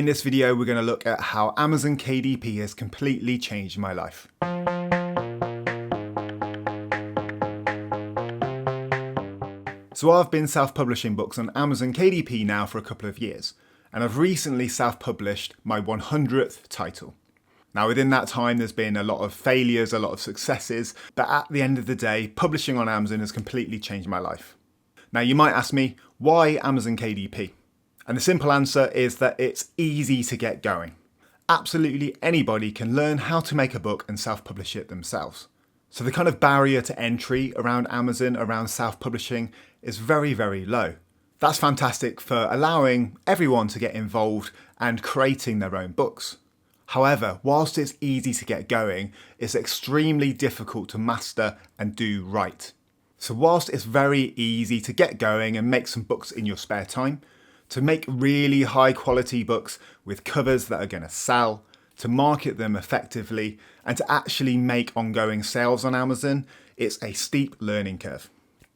In this video, we're going to look at how Amazon KDP has completely changed my life. So I've been self-publishing books on Amazon KDP now for a couple of years, and I've recently self-published my 100th title. Now within that time, there's been a lot of failures, a lot of successes, but at the end of the day, publishing on Amazon has completely changed my life. Now you might ask me, why Amazon KDP? And the simple answer is that it's easy to get going. Absolutely anybody can learn how to make a book and self-publish it themselves. So the kind of barrier to entry around Amazon, around self-publishing, is very, very low. That's fantastic for allowing everyone to get involved and creating their own books. However, whilst it's easy to get going, it's extremely difficult to master and do right. So whilst it's very easy to get going and make some books in your spare time, to make really high quality books with covers that are going to sell, to market them effectively, and to actually make ongoing sales on Amazon, it's a steep learning curve.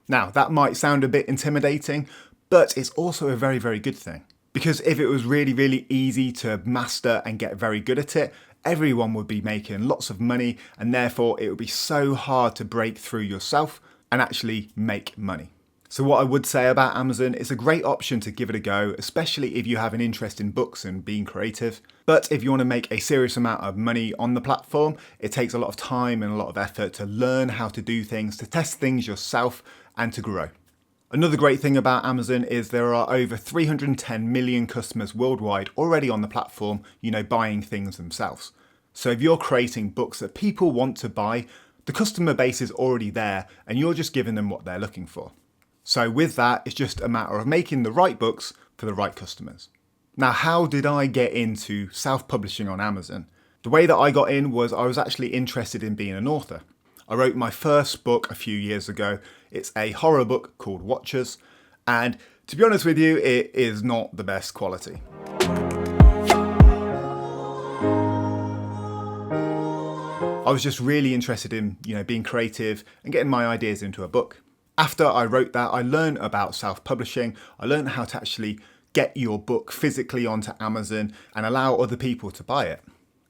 Now, that might sound a bit intimidating, but it's also a very, very good thing. Because if it was really, really easy to master and get very good at it, everyone would be making lots of money, and therefore it would be so hard to break through yourself and actually make money. So what I would say about Amazon, it's a great option to give it a go, especially if you have an interest in books and being creative. But if you want to make a serious amount of money on the platform, it takes a lot of time and a lot of effort to learn how to do things, to test things yourself and to grow. Another great thing about Amazon is there are over 310 million customers worldwide already on the platform, buying things themselves. So if you're creating books that people want to buy, the customer base is already there and you're just giving them what they're looking for. So with that, it's just a matter of making the right books for the right customers. Now, how did I get into self-publishing on Amazon? The way that I got in was I was actually interested in being an author. I wrote my first book a few years ago. It's a horror book called Watchers. And to be honest with you, it is not the best quality. I was just really interested in, being creative and getting my ideas into a book. After I wrote that, I learned about self-publishing. I learned how to actually get your book physically onto Amazon and allow other people to buy it.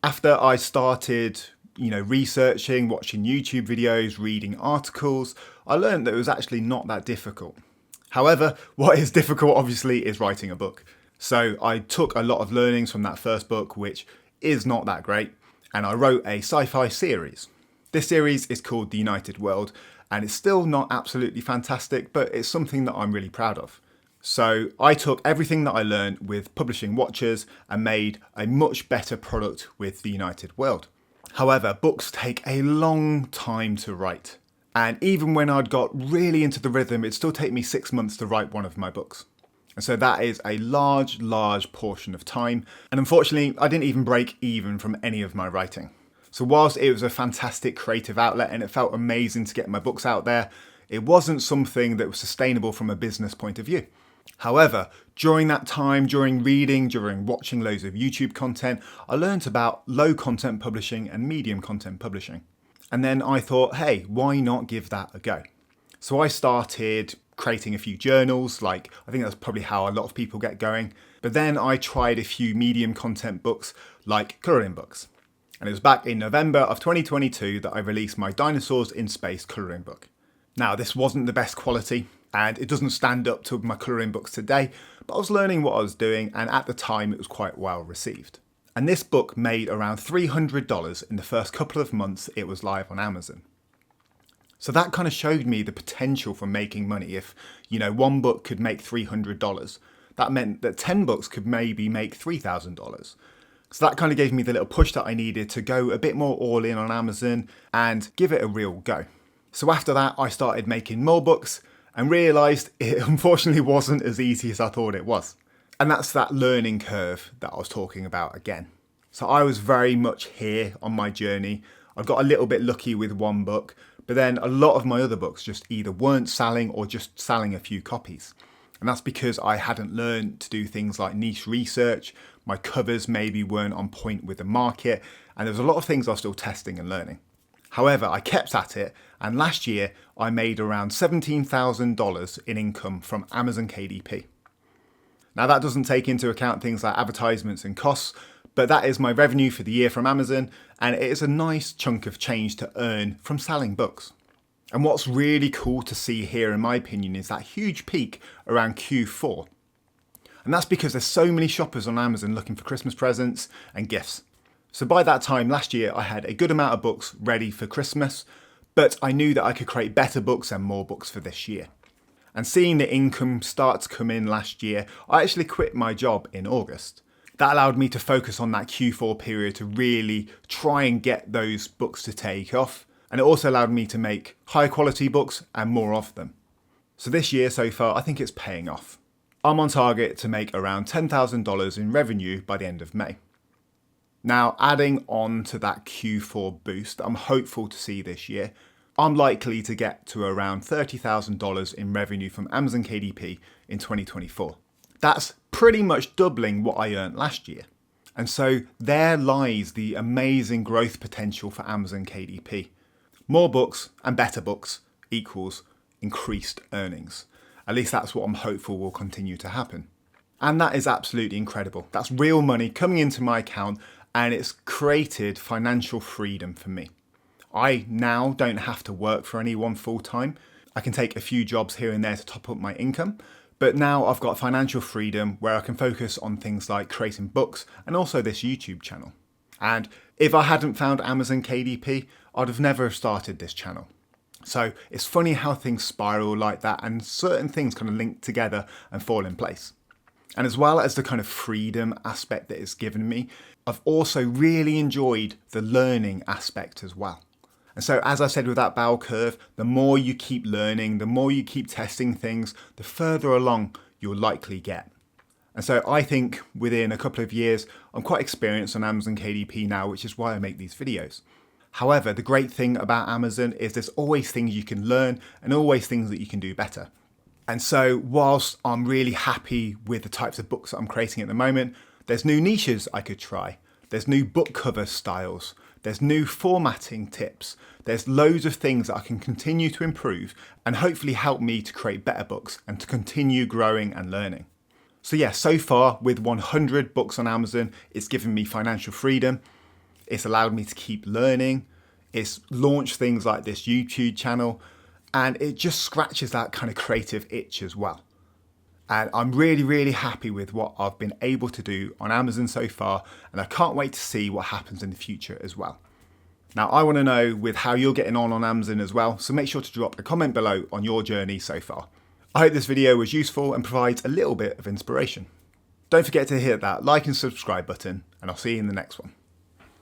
After I started, researching, watching YouTube videos, reading articles, I learned that it was actually not that difficult. However, what is difficult obviously is writing a book. So I took a lot of learnings from that first book, which is not that great, and I wrote a sci-fi series. This series is called The United World, and it's still not absolutely fantastic, but it's something that I'm really proud of. So I took everything that I learned with publishing Watchers and made a much better product with The United World. However, books take a long time to write. And even when I'd got really into the rhythm, it'd still take me 6 months to write one of my books. And so that is a large portion of time. And unfortunately, I didn't even break even from any of my writing. So whilst it was a fantastic creative outlet and it felt amazing to get my books out there, it wasn't something that was sustainable from a business point of view. However, during that time, during reading, during watching loads of YouTube content, I learned about low content publishing and medium content publishing. And then I thought, hey, why not give that a go? So I started creating a few journals, I think that's probably how a lot of people get going. But then I tried a few medium content books like colouring books. And it was back in November of 2022 that I released my Dinosaurs in Space colouring book. Now, this wasn't the best quality and it doesn't stand up to my colouring books today, but I was learning what I was doing and at the time it was quite well received. And this book made around $300 in the first couple of months it was live on Amazon. So that kind of showed me the potential for making money. If, one book could make $300, that meant that 10 books could maybe make $3,000. So that kind of gave me the little push that I needed to go a bit more all in on Amazon and give it a real go. So after that, I started making more books and realised it unfortunately wasn't as easy as I thought it was. And that's that learning curve that I was talking about again. So I was very much here on my journey. I got a little bit lucky with one book, but then a lot of my other books just either weren't selling or just selling a few copies. And that's because I hadn't learned to do things like niche research. My covers maybe weren't on point with the market. And there was a lot of things I was still testing and learning. However, I kept at it. And last year I made around $17,000 in income from Amazon KDP. Now that doesn't take into account things like advertisements and costs, but that is my revenue for the year from Amazon, and it is a nice chunk of change to earn from selling books. And what's really cool to see here, in my opinion, is that huge peak around Q4. And that's because there's so many shoppers on Amazon looking for Christmas presents and gifts. So by that time last year, I had a good amount of books ready for Christmas, but I knew that I could create better books and more books for this year. And seeing the income start to come in last year, I actually quit my job in August. That allowed me to focus on that Q4 period to really try and get those books to take off. And it also allowed me to make high quality books and more of them. So this year so far, I think it's paying off. I'm on target to make around $10,000 in revenue by the end of May. Now, adding on to that Q4 boost I'm hopeful to see this year, I'm likely to get to around $30,000 in revenue from Amazon KDP in 2024. That's pretty much doubling what I earned last year. And so there lies the amazing growth potential for Amazon KDP. More books and better books equals increased earnings. At least that's what I'm hopeful will continue to happen. And that is absolutely incredible. That's real money coming into my account, and it's created financial freedom for me. I now don't have to work for anyone full time. I can take a few jobs here and there to top up my income, but now I've got financial freedom where I can focus on things like creating books and also this YouTube channel. And if I hadn't found Amazon KDP, I'd have never started this channel. So it's funny how things spiral like that and certain things kind of link together and fall in place. And as well as the kind of freedom aspect that it's given me, I've also really enjoyed the learning aspect as well. And so as I said with that bell curve, the more you keep learning, the more you keep testing things, the further along you'll likely get. And so I think within a couple of years, I'm quite experienced on Amazon KDP now, which is why I make these videos. However, the great thing about Amazon is there's always things you can learn and always things that you can do better. And so whilst I'm really happy with the types of books that I'm creating at the moment, there's new niches I could try. There's new book cover styles. There's new formatting tips. There's loads of things that I can continue to improve and hopefully help me to create better books and to continue growing and learning. So yeah, so far with 100 books on Amazon, it's given me financial freedom. It's allowed me to keep learning. It's launched things like this YouTube channel, and it just scratches that kind of creative itch as well. And I'm really, really happy with what I've been able to do on Amazon so far, and I can't wait to see what happens in the future as well. Now, I want to know with how you're getting on Amazon as well, so make sure to drop a comment below on your journey so far. I hope this video was useful and provides a little bit of inspiration. Don't forget to hit that like and subscribe button, and I'll see you in the next one.